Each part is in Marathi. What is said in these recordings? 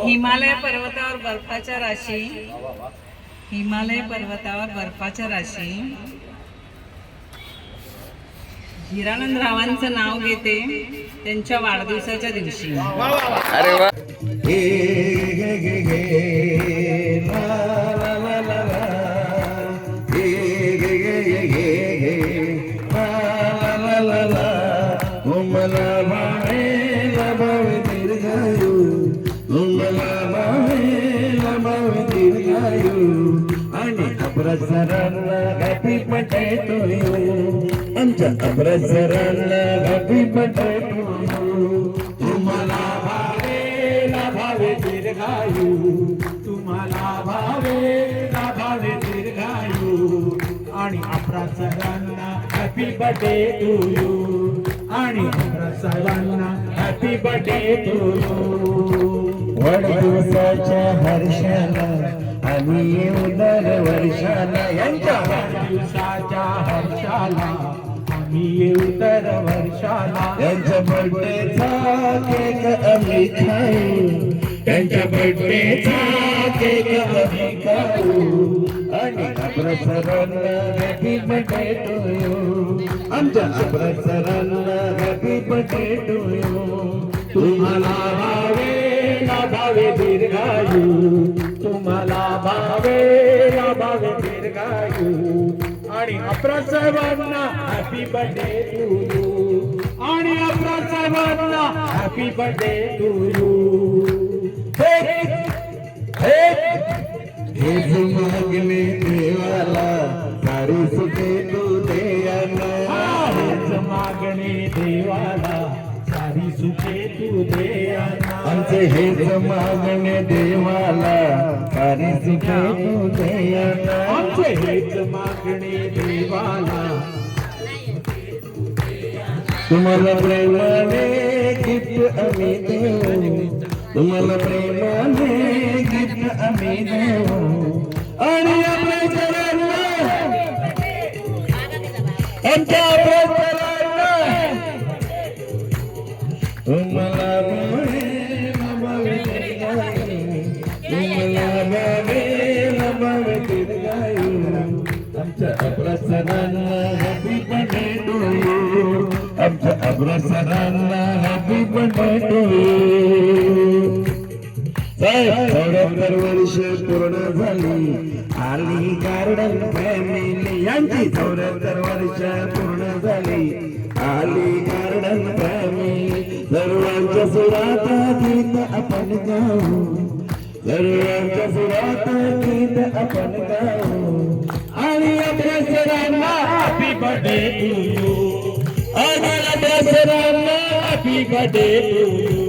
हिमालय पर्वतावर बर्फाच्या राशी, हिमालय पर्वतावर बर्फाच्या राशी हिरानंद रावांचं नाव घेते त्यांच्या वाढदिवसाच्या दिवशी. अरे वा. अब्रसरांना हॅपी बर्थडे टू यू, आमच्या अब्रसरांना हॅपी बर्थडे टू यू. तुम्हाला भावे ना भावे दीर्घायू, तुम्हाला भावे ना भावे दीर्घायू. आणि अब्रसरांना हॅपी बर्थडे टू यू, आणि अब्रसरांना हॅपी बर्थडे टू यू. वाढदिवसाच्या हर्षाला आम्ही येऊ दर वर्षाला, यांच्या वाढदिवसाच्या हर्षाला आम्ही येऊ दर वर्षाला. यांच्या बर्थडेचा केक आम्ही खाऊ, त्यांच्या बर्थडेचा केक आम्ही खाऊ. आणि अब्रसरांना हॅपी बर्थडे टू यू, आमच्या अब्रसरांना हॅपी बर्थडे टू यू. तुम्हाला भावे ना भावे दीर्घायू, तुम्हाला भावे ना भावे दीर्घायू. आणि अब्रसरांना हॅपी बर्थडे टू यू, आणि अब्रसरांना हॅपी बर्थडे टू यू. हेच मागणे देवाला सारी सुखे तू देयाना, हेच मागणे देवाला सारी सुखे तू देयाना. आमचे हेच मागणे देवाला सारी सुखे तू देयाना, आमचे हेच मागणे देवाला. तुम्हाला प्रेमाने गिफ्ट आम्ही देऊ, तुम्हाला प्रेमाने गिफ्ट आम्ही देऊ. आणि अब्रसरांना, आमच्या अब्रसरांना तुम्हाला भावे ना भावे दीर्घायू, तुम्हाला भावे ना भावे दीर्घायू. आमच्या अब्रसरांना हॅपी बर्थडे टू यू, आमच्या अब्रसरांना हॅपी बर्थडे टू यू. 74 वर्ष पूर्ण झाली आली गार्डन फॅमिली, यांची 74 वर्ष पूर्ण झाली आली गार्डन फॅमिली. सर्वांच्या सुरात गीत आपण गाऊ, सर्वांच्या सुरात गीत आपण गाऊ. आणि अब्रसरांना हॅपी बर्थडे टू यू, आणि अब्रसरांना हॅपी बर्थडे टू यू.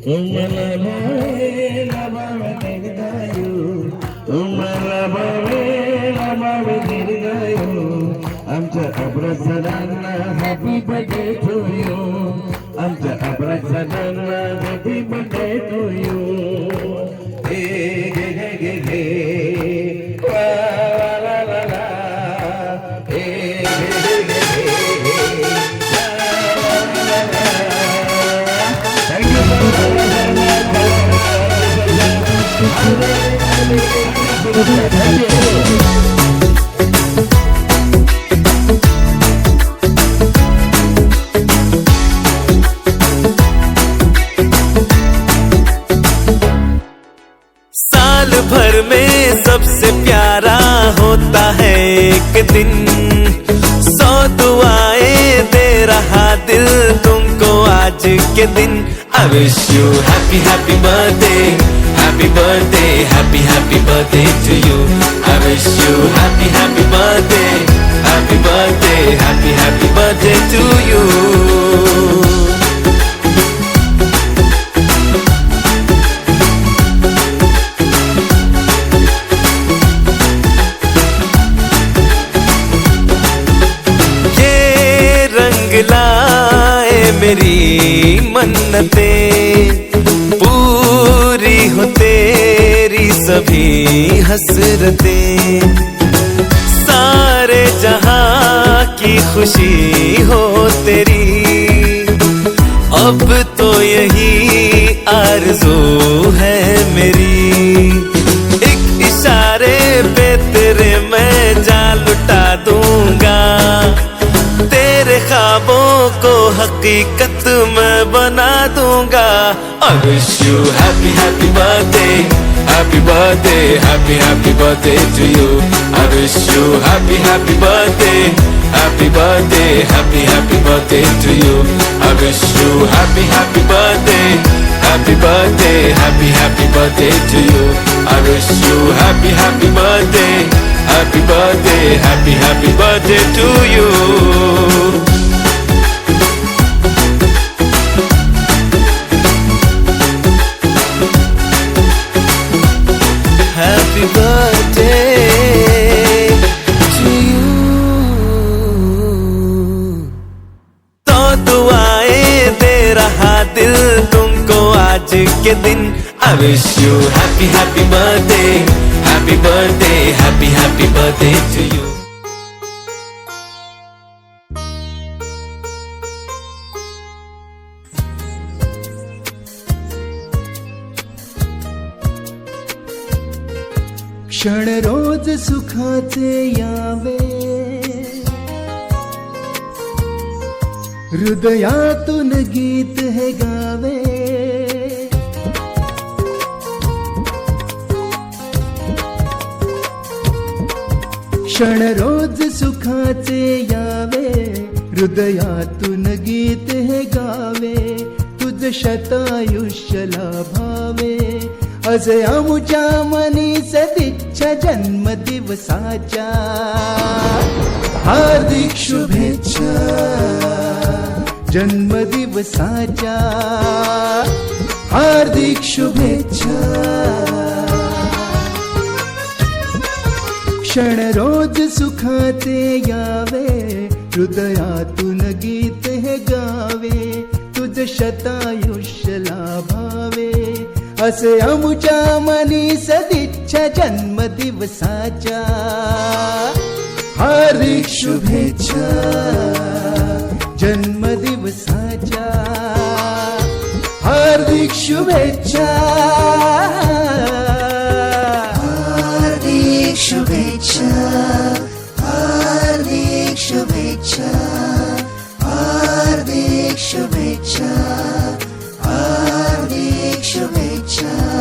तुम्हाला भावे ना भावे दीर्घायू, तुम्हाला भावे ना भावे दीर्घायू. आमच्या अब्रसरांना हॅपी बर्थडे टू यू, आमच्या अब्रसरांना हॅपी बर्थडे टू यू. हे गे गे गे गे वा ला ला ला, हे गे गे गे गे ला ला ला. साल भर में सबसे प्यारा होता है एक दिन, 100 दुआएं दे रहा दिल तुमको आज के दिन. I wish you happy happy birthday, happy birthday, happy happy birthday to you. I wish you happy happy birthday, happy birthday, happy happy birthday to you. ये रंग लाए मेरी मन्नतें, पूरी हो तेरी सभी हसरतें. सारे जहां की खुशी हो तेरी, अब तो यही आरज़ू है ख्वाबों को हकीकत मैं बना दूंगा। I wish you happy happy birthday, happy birthday, happy happy birthday to you. I wish you happy happy birthday, happy birthday, happy happy birthday to you. I wish you happy happy birthday, happy birthday, happy happy birthday to you. I wish you happy happy birthday, happy birthday, happy happy birthday to you. Happy birthday to you. तो दुआएं दे रहा दिल तुमको आज के दिन। I wish you happy happy birthday, happy birthday, happy happy birthday to you. क्षण रोज सुखाचे यावे, हृदयातून गीत हे गावे। क्षण रोज सुखाचे यावे, हृदयातून गीत हे गावे। तुझ शतायुष्य लाभावे, असे आमुच्या मनी सदिच्छा जन्मदिवसाच्या। हार्दिक शुभेच्छा जन्मदिवसाच्या, हार्दिक शुभेच्छा। क्षण रोज सुखाचे यावे, हृदयातून गीत हे गावे। तुझ शतायुष्य लाभावे, असे आमुच्या मनी सदिच्छा जन्मदिवसाच्या। हार्दिक शुभेच्छा जन्मदिवसाच्या, हार्दिक शुभेच्छा, हार्दिक शुभेच्छा, हार्दिक शुभेच्छा, हार्दिक शुभेच्छा, हार्दिक शुभेच्छा।